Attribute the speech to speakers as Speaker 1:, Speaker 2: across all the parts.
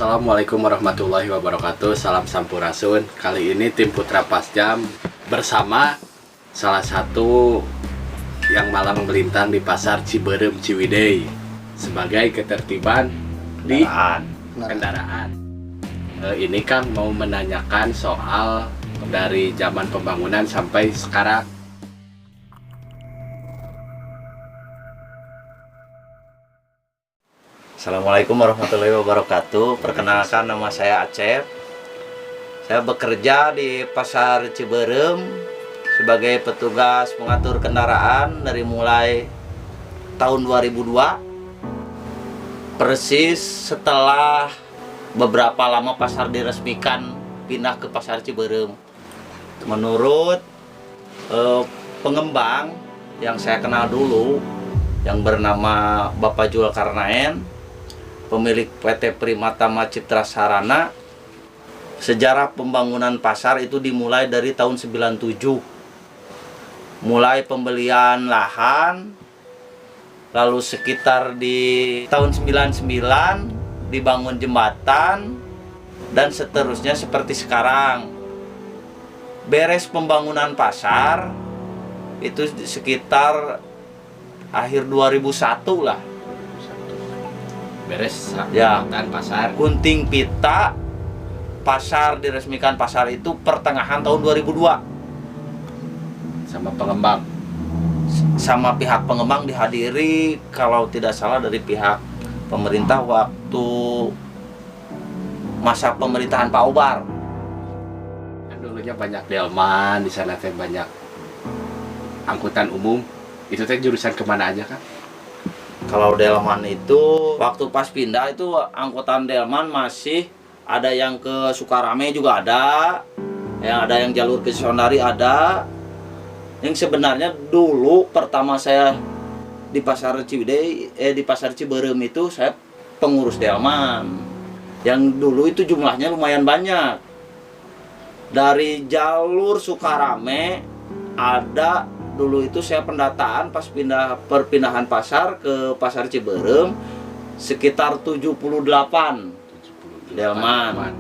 Speaker 1: Assalamualaikum warahmatullahi wabarakatuh. Salam Sampurasun. Kali ini tim Putra Pasjam bersama salah satu yang malang melintang di pasar Ciberem Ciwidey sebagai ketertiban di kendaraan. Ini Kang mau menanyakan soal dari zaman pembangunan sampai sekarang.
Speaker 2: Assalamualaikum warahmatullahi wabarakatuh. Perkenalkan, nama saya Acep. Saya bekerja di Pasar Ciberem sebagai petugas pengatur kendaraan dari mulai tahun 2002. Persis setelah beberapa lama pasar diresmikan pindah ke Pasar Ciberem. Menurut pengembang yang saya kenal dulu, yang bernama Bapak Julkarnaen, pemilik PT Primatama Citra Sarana, sejarah pembangunan pasar itu dimulai dari tahun 97. Mulai pembelian lahan, lalu sekitar di tahun 99 dibangun jembatan, dan seterusnya seperti sekarang. Beres pembangunan pasar itu sekitar akhir 2001 lah.
Speaker 1: Beres
Speaker 2: ya,
Speaker 1: pasar
Speaker 2: gunting pita pasar diresmikan pasar itu pertengahan tahun 2002
Speaker 1: sama pengembang,
Speaker 2: sama pihak pengembang dihadiri kalau tidak salah dari pihak pemerintah waktu masa pemerintahan Pak Obar.
Speaker 1: Kan dulunya banyak delman di sana, teh banyak angkutan umum. Itu teh jurusan kemana aja Kang?
Speaker 2: Kalau delman itu waktu pas pindah itu angkutan delman masih ada yang ke Sukarame juga ada yang jalur ke Sondari ada. Yang sebenarnya dulu pertama saya di Pasar Ciwidey, di Pasar Ciberem itu saya pengurus delman. Yang dulu itu jumlahnya lumayan banyak. Dari jalur Sukarame ada. Dulu itu saya pendataan pas perpindahan pasar ke Pasar Ciberem sekitar 78 delman. Wow.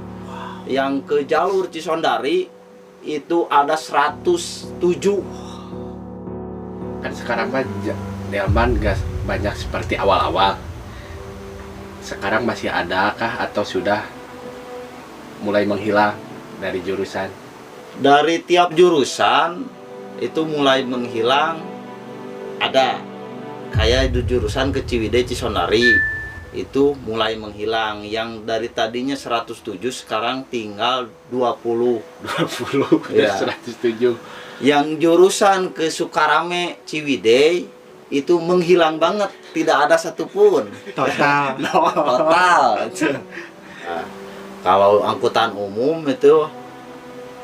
Speaker 2: Yang ke jalur Cisondari itu ada 107.
Speaker 1: Kan sekarang mah delman gak banyak seperti awal-awal. Sekarang masih adakah atau sudah mulai menghilang dari jurusan?
Speaker 2: Dari tiap jurusan itu mulai menghilang. Ada kayak di jurusan ke Ciwidey Cisondari itu mulai menghilang, yang dari tadinya 107 sekarang tinggal 20 ya.
Speaker 1: 107.
Speaker 2: Yang jurusan ke Sukarame Ciwidey itu menghilang banget, tidak ada satupun total. Nah, kalau angkutan umum itu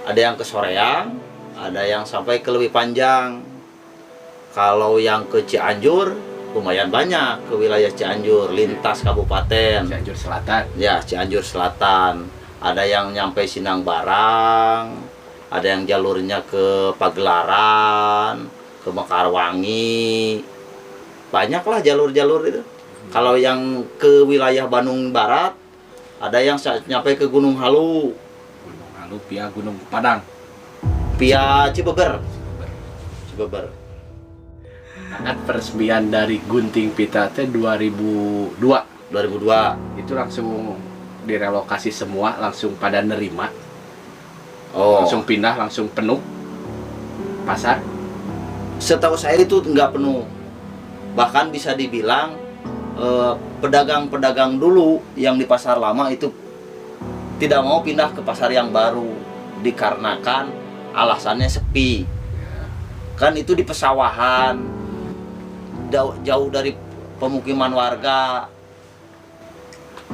Speaker 2: ada yang ke Soreang, ada yang sampai ke lebih panjang. Kalau yang ke Cianjur lumayan banyak, ke wilayah Cianjur, lintas kabupaten.
Speaker 1: Cianjur Selatan.
Speaker 2: Ya, Cianjur Selatan. Ada yang nyampe Sinang Barang, ada yang jalurnya ke Pagelaran, ke Mekarwangi. Banyaklah jalur-jalur itu. Kalau yang ke wilayah Bandung Barat, ada yang nyampe ke Gunung Halu.
Speaker 1: Gunung Halu via Gunung Padang.
Speaker 2: Via Cibeber.
Speaker 1: Kan peresmian dari gunting pita teh 2002. Itu langsung direlokasi semua, langsung pada nerima. Langsung pindah, langsung penuh pasar.
Speaker 2: Setahu saya itu nggak penuh. Bahkan bisa dibilang pedagang-pedagang dulu yang di pasar lama itu tidak mau pindah ke pasar yang baru dikarenakan alasannya sepi. Kan itu di pesawahan, jauh dari pemukiman warga.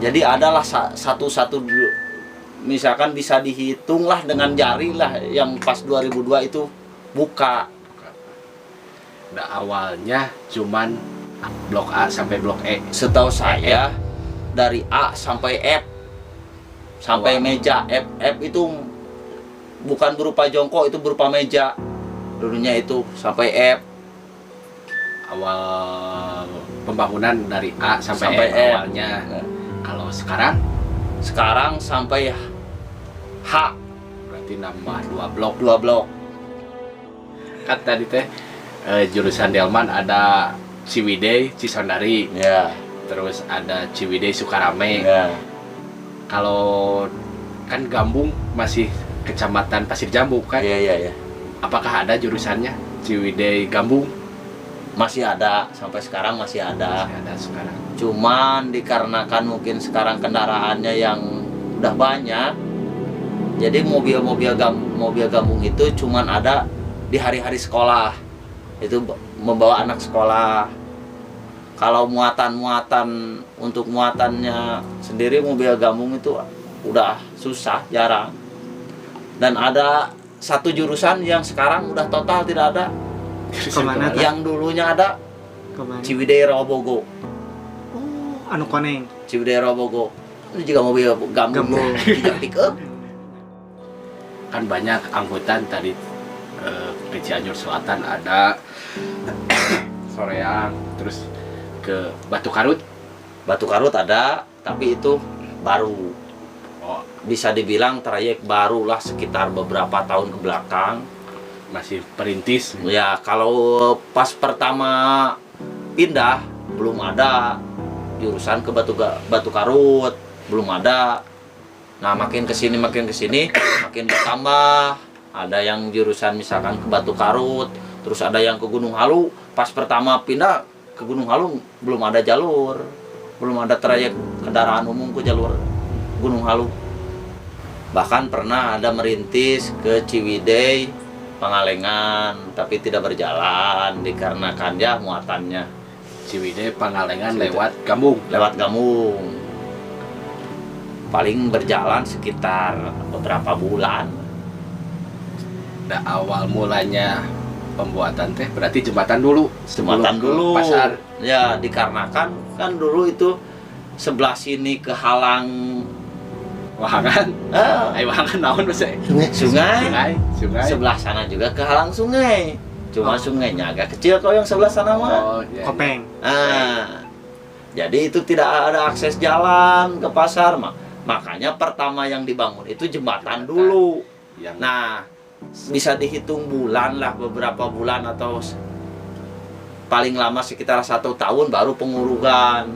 Speaker 2: Jadi adalah satu-satu, misalkan bisa dihitung lah dengan jari lah yang pas 2002 itu buka.
Speaker 1: Nah, awalnya cuman blok A sampai blok E.
Speaker 2: Setahu saya dari A sampai F, sampai meja F itu bukan berupa jongkok, itu berupa meja. Dulunya itu sampai F.
Speaker 1: Awal pembangunan dari A sampai F awalnya. Kalau sekarang
Speaker 2: sekarang sampai H,
Speaker 1: Berarti nambah 2 blok.
Speaker 2: 2 blok.
Speaker 1: Kan tadi teh jurusan Delman ada Ciwidey, Cisondari,
Speaker 2: Ya,
Speaker 1: terus ada Ciwidey, Sukarame.
Speaker 2: ya.
Speaker 1: Kalau kan Gambung masih kecamatan Pasir Jambu kan?
Speaker 2: Iya, iya, iya.
Speaker 1: Apakah ada jurusannya Ciwidey Gambung?
Speaker 2: Masih ada, sampai sekarang masih ada.
Speaker 1: Masih ada sekarang.
Speaker 2: Cuman dikarenakan mungkin sekarang kendaraannya yang udah banyak, jadi mobil gambung itu cuman ada di hari-hari sekolah. Itu membawa anak sekolah. Kalau muatan-muatan untuk muatannya sendiri mobil gambung itu udah susah, jarang. Dan ada satu jurusan yang sekarang udah total tidak ada.
Speaker 3: Kemana tuh?
Speaker 2: Yang dulunya ada
Speaker 3: Kemana?
Speaker 2: Ciwidey Rawabogo.
Speaker 3: Oh, anu koneng.
Speaker 2: Ciwidey Rawabogo. Itu juga mobil gambung.
Speaker 3: Gambung.
Speaker 2: Juga pick up.
Speaker 1: Kan banyak angkutan tadi ke Cianjur Selatan ada Soreang, terus ke Batu Karut.
Speaker 2: Batu Karut ada, tapi itu baru.
Speaker 1: Oh,
Speaker 2: Bisa dibilang trayek baru lah sekitar beberapa tahun ke belakang.
Speaker 1: masih perintis.
Speaker 2: Ya, kalau pas pertama pindah belum ada jurusan ke Batu Karut, belum ada. Nah, makin kesini makin bertambah. Ada yang jurusan misalkan ke Batu Karut, terus ada yang ke Gunung Halu. Pas pertama pindah ke Gunung Halu belum ada jalur, belum ada trayek kendaraan umum ke jalur Gunung Halu. Bahkan pernah ada merintis ke Ciwidey, Pangalengan, tapi tidak berjalan dikarenakan ya muatannya
Speaker 1: Ciwidey Pangalengan lewat Gambung.
Speaker 2: lewat Gambung. Paling berjalan sekitar beberapa bulan.
Speaker 1: Nah, awal mulanya pembuatan teh berarti jembatan dulu. sebelum
Speaker 2: Jembatan
Speaker 1: ke
Speaker 2: dulu.
Speaker 1: Pasar.
Speaker 2: Ya, dikarenakan kan dulu itu sebelah sini kehalang
Speaker 1: Wahangan.
Speaker 2: eh,
Speaker 1: Wahangan naon bisa?
Speaker 2: sungai.
Speaker 1: Sungai.
Speaker 2: Sebelah sana juga kehalang sungai. Cuma
Speaker 3: Oh.
Speaker 2: sungainya agak kecil kalau yang sebelah sana mah.
Speaker 1: Oh, iya.
Speaker 3: Kopeng.
Speaker 2: Nah, jadi itu tidak ada akses jalan ke pasar, makanya pertama yang dibangun itu jembatan dulu.
Speaker 1: Yang
Speaker 2: Nah, bisa dihitung bulan lah, beberapa bulan atau paling lama sekitar 1 tahun baru pengurugan.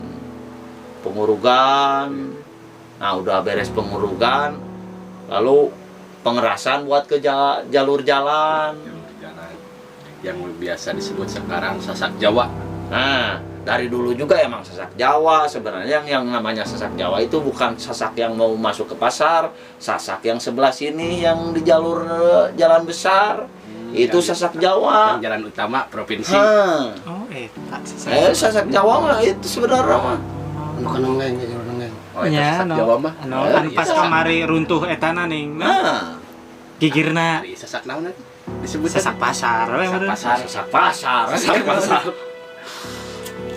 Speaker 2: Nah, udah beres pengurugan, lalu pengerasan buat ke jalur jalan.
Speaker 1: jalan yang biasa disebut sekarang Sasak Jawa.
Speaker 2: Nah, dari dulu juga emang sasak Jawa. Sebenarnya yang namanya sasak Jawa itu bukan sasak yang mau masuk ke pasar, sasak yang sebelah sini yang di jalur jalan besar. Itu
Speaker 1: yang-
Speaker 2: sasak Jawa.
Speaker 1: Yang jalan utama provinsi.
Speaker 2: Hah.
Speaker 3: Oh, tak
Speaker 2: Sasak Jawa mah itu sebenarnya mah.
Speaker 4: Anu kan nengeng gitu nengeng.
Speaker 1: Oh, itu
Speaker 3: Ya,
Speaker 1: Sasak
Speaker 3: no.
Speaker 1: Jawa mah.
Speaker 3: Anu,
Speaker 2: Eh,
Speaker 3: kan
Speaker 2: iya.
Speaker 3: pas kamari runtuh etana ning.
Speaker 2: Nah,
Speaker 3: Gigirna
Speaker 1: Dari Sasak naon disebut
Speaker 3: sasak pasar we
Speaker 1: Sasak
Speaker 3: meureun.
Speaker 1: pasar.
Speaker 2: sasak pasar.
Speaker 1: Sasak pasar.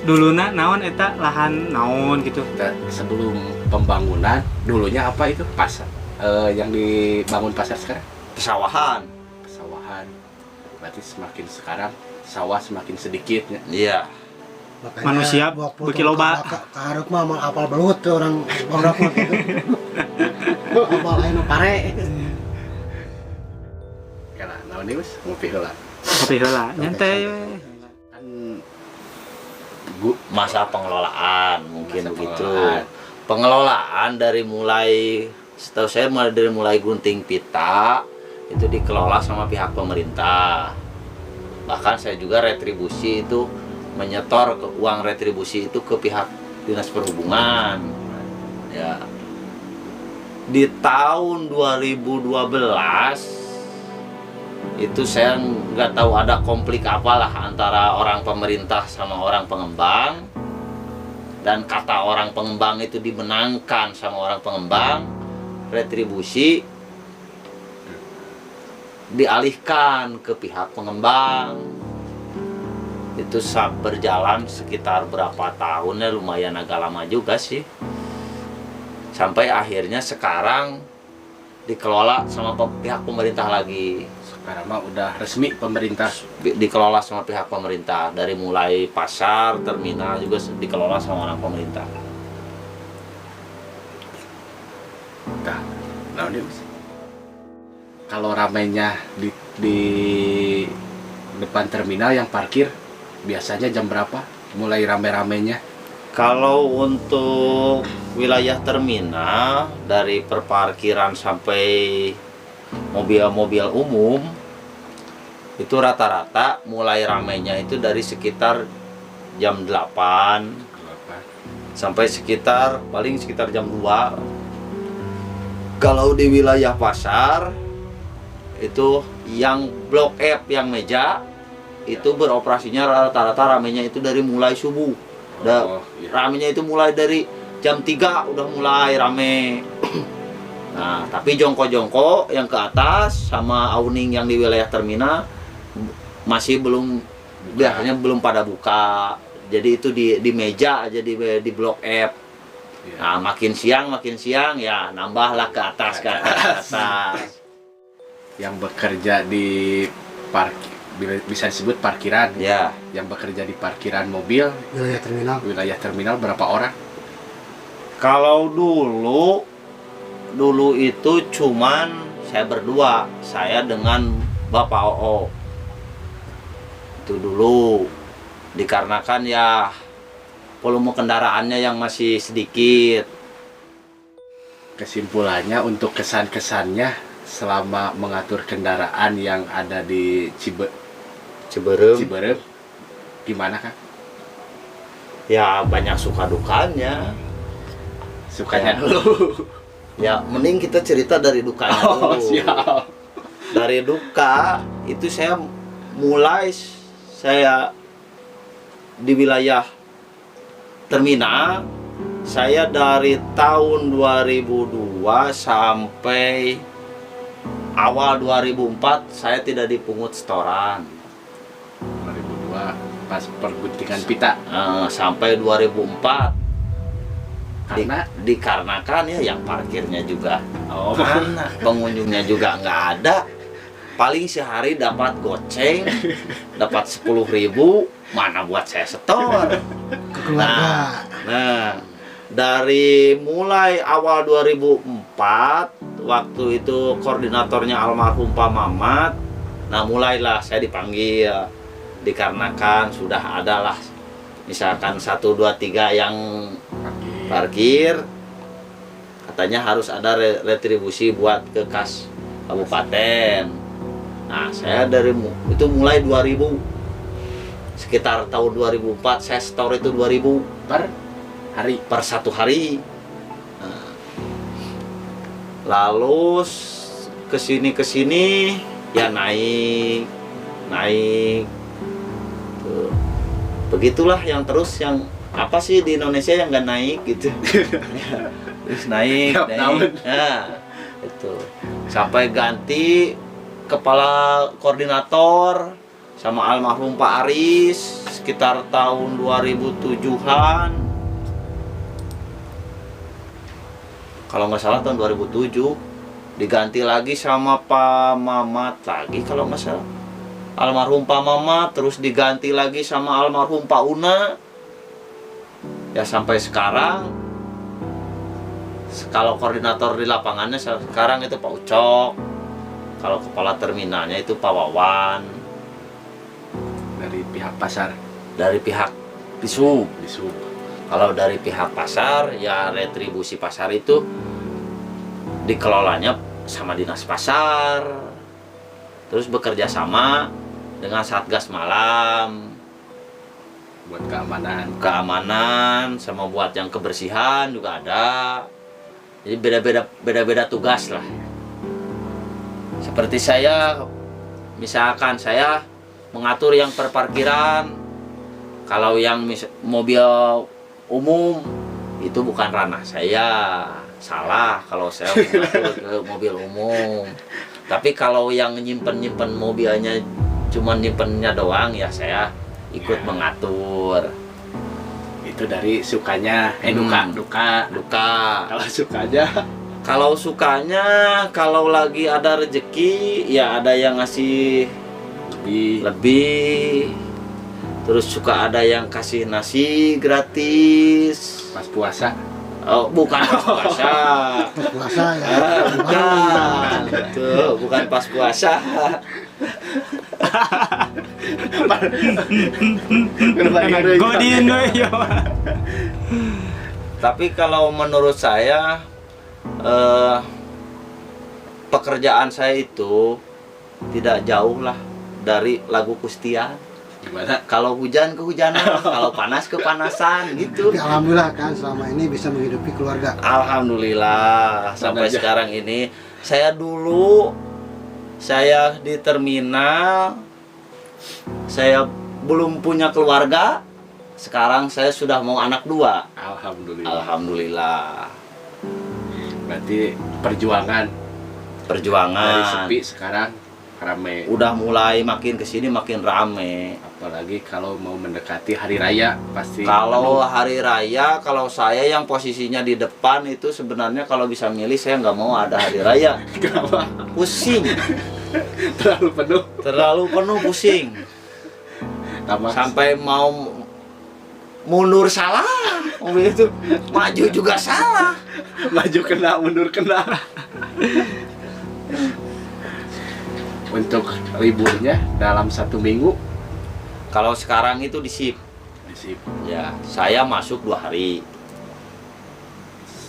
Speaker 3: Duluna naon eta lahan naon gitu.
Speaker 1: Dan sebelum pembangunan dulunya apa itu pasar? Yang dibangun pasar sekarang
Speaker 2: Pesawahan.
Speaker 1: pesawahan. Berarti semakin sekarang sawah semakin sedikit ya.
Speaker 2: Iya.
Speaker 4: Makanya
Speaker 3: Manusia
Speaker 4: buat
Speaker 3: beuki loba.
Speaker 4: Karep mah mal apal belut tuh orang bodak mah gitu. Apal aya pare.
Speaker 1: Kala naon ieu ngopi heula.
Speaker 3: Kopi heula nyantai we.
Speaker 1: Kan Bu
Speaker 2: Masa pengelolaan mungkin
Speaker 1: Masa
Speaker 2: begitu.
Speaker 1: pengelolaan.
Speaker 2: Pengelolaan dari mulai, setahu saya dari mulai gunting pita itu dikelola sama pihak pemerintah. Bahkan saya juga retribusi itu menyetor ke uang retribusi itu ke pihak Dinas Perhubungan. Ya. Di tahun 2012 itu saya nggak tahu ada konflik apalah antara orang pemerintah sama orang pengembang, dan kata orang pengembang itu dimenangkan sama orang pengembang, retribusi dialihkan ke pihak pengembang. Itu berjalan sekitar berapa tahun ya, lumayan agak lama juga sih, sampai akhirnya sekarang dikelola sama pihak pemerintah lagi.
Speaker 1: sekarang mah udah resmi pemerintah.
Speaker 2: Dikelola sama pihak pemerintah, dari mulai pasar, terminal juga dikelola sama orang pemerintah.
Speaker 1: Kalau ramainya di depan terminal yang parkir biasanya jam berapa mulai rame-ramenya?
Speaker 2: Kalau untuk wilayah terminal dari perparkiran sampai mobil-mobil umum itu rata-rata mulai ramainya itu dari sekitar jam 8 sampai paling sekitar jam 2. Kalau di wilayah pasar itu yang blok F yang meja itu beroperasinya rata-rata ramainya itu dari mulai subuh. Ramenya itu mulai dari jam 3 udah mulai rame. Nah, tapi jongko-jongko yang ke atas sama awning yang di wilayah terminal masih belum, biasanya belum pada buka. Jadi itu di meja aja di blok F. Nah, makin siang ya nambahlah ke atas.
Speaker 1: Yang bekerja di bisa disebut parkiran
Speaker 2: ya.
Speaker 1: Yang bekerja di parkiran mobil wilayah terminal berapa orang?
Speaker 2: Kalau dulu itu cuman saya berdua, saya dengan Bapak OO. Itu dulu dikarenakan ya volume kendaraannya yang masih sedikit.
Speaker 1: Kesimpulannya untuk kesan-kesannya selama mengatur kendaraan yang ada di Ciberem gimana Kang?
Speaker 2: Ya banyak suka dukanya.
Speaker 1: Sukanya
Speaker 2: Ya.
Speaker 1: dulu.
Speaker 2: Ya mending kita cerita dari dukanya dulu.
Speaker 1: Siap.
Speaker 2: Dari duka itu saya di wilayah terminal, saya dari tahun 2002 sampai awal 2004 saya tidak dipungut setoran.
Speaker 1: 2002 pas perguntingan pita
Speaker 2: Sampai 2004
Speaker 1: karena
Speaker 2: dikarenakan ya yang parkirnya juga
Speaker 1: oh
Speaker 2: mana, pengunjungnya juga nggak ada. Paling sehari dapat goceng, dapat 10.000, mana buat saya setor.
Speaker 4: Ke keluarga.
Speaker 2: Nah, dari mulai awal 2004, waktu itu koordinatornya almarhum Pak Mamat, nah mulailah saya dipanggil. Dikarenakan sudah adalah misalkan 1, 2, 3 yang parkir, katanya harus ada retribusi buat ke kas kabupaten. Nah, saya itu mulai 2000, sekitar tahun 2004 saya store itu 2000
Speaker 1: per hari.
Speaker 2: per 1 hari. Nah, lalu kesini ya naik. Tuh. Begitulah yang terus yang apa sih di Indonesia yang nggak naik gitu. Terus naik. Nah, itu sampai ganti kepala koordinator sama almarhum Pak Aris sekitar tahun 2007-an. Kalau nggak salah tahun 2007 diganti lagi sama Pak Mamat lagi kalau nggak salah. Almarhum Pak Mamat terus diganti lagi sama almarhum Pak Una. Ya sampai sekarang kalau koordinator di lapangannya sekarang itu Pak Ucok. Kalau kepala terminalnya itu Pak Wawan.
Speaker 1: Dari pihak pasar.
Speaker 2: Dari pihak Disub. Kalau dari pihak pasar, ya retribusi pasar itu dikelolanya sama dinas pasar. Terus bekerja sama dengan Satgas Malam.
Speaker 1: Buat
Speaker 2: Keamanan sama buat yang kebersihan juga ada. Jadi beda-beda tugas lah. Seperti saya, misalkan saya mengatur yang perparkiran, kalau yang mobil umum itu bukan ranah saya, salah kalau saya mengatur ke mobil umum. Tapi kalau yang nyimpen mobilnya cuma nyimpennya doang ya saya ikut mengatur.
Speaker 1: Itu dari sukanya, duka.
Speaker 2: Kalau sukanya, kalau lagi ada rezeki, ya ada yang ngasih lebih. Terus suka ada yang kasih nasi gratis.
Speaker 1: Pas puasa.
Speaker 2: Oh, bukan pas puasa.
Speaker 4: Pas puasa ya.
Speaker 2: Bukan. Tuh, bukan pas puasa.
Speaker 3: Godin we yo.
Speaker 2: Tapi kalau menurut saya pekerjaan saya itu tidak jauh lah dari lagu Kustian.
Speaker 1: Gimana?
Speaker 2: Kalau hujan kehujanan, kalau panas kepanasan gitu.
Speaker 4: Tapi alhamdulillah kan selama ini bisa menghidupi keluarga.
Speaker 2: Alhamdulillah sampai
Speaker 1: aja.
Speaker 2: sekarang ini. Saya dulu saya di terminal, saya belum punya keluarga. Sekarang saya sudah mau anak 2.
Speaker 1: Alhamdulillah.
Speaker 2: Alhamdulillah.
Speaker 1: Berarti perjuangan dari
Speaker 2: Perjuangan.
Speaker 1: sepi sekarang rame.
Speaker 2: Udah mulai makin kesini makin rame.
Speaker 1: Apalagi kalau mau mendekati hari raya pasti
Speaker 2: Kalau
Speaker 1: penuh.
Speaker 2: hari raya, kalau saya yang posisinya di depan itu sebenarnya kalau bisa milih saya nggak mau ada hari raya.
Speaker 1: Kenapa?
Speaker 2: Pusing,
Speaker 1: Terlalu penuh.
Speaker 2: terlalu penuh pusing.
Speaker 1: Tambah
Speaker 2: Sampai mau mundur salah, mobil itu maju juga salah.
Speaker 1: maju kena, mundur kena. Untuk liburnya dalam 1 minggu
Speaker 2: Kalau sekarang itu di shift,
Speaker 1: sih
Speaker 2: ya saya masuk 2 hari,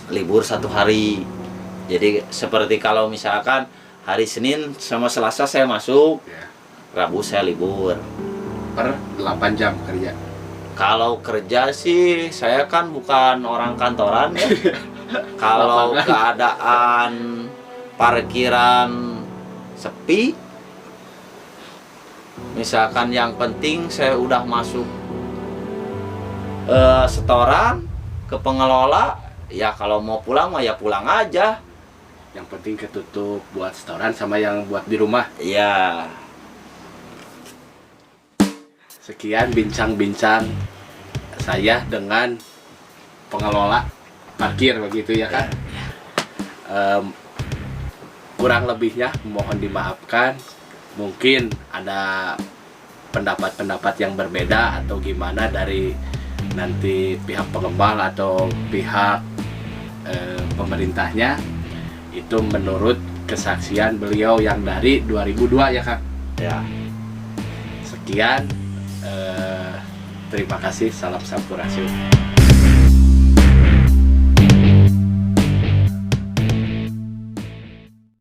Speaker 2: libur 1 hari. Jadi seperti kalau misalkan hari Senin sama Selasa saya masuk,
Speaker 1: ya,
Speaker 2: Rabu saya libur.
Speaker 1: per 8 jam kerja.
Speaker 2: Kalau kerja sih saya kan bukan orang kantoran ya. Kalau
Speaker 1: Lapangan.
Speaker 2: keadaan parkiran sepi, misalkan yang penting saya udah masuk setoran ke pengelola, ya kalau mau pulang mah ya pulang aja.
Speaker 1: Yang penting ketutup buat setoran sama yang buat di rumah.
Speaker 2: Ya,
Speaker 1: Sekian bincang-bincang saya dengan pengelola parkir begitu ya kan. Kurang lebihnya mohon dimaafkan. Mungkin ada pendapat-pendapat yang berbeda atau gimana dari nanti pihak pengembang atau pihak pemerintahnya. Itu menurut kesaksian beliau yang dari 2002 ya Kak.
Speaker 2: ya.
Speaker 1: Sekian, terima kasih, salam sampurasun.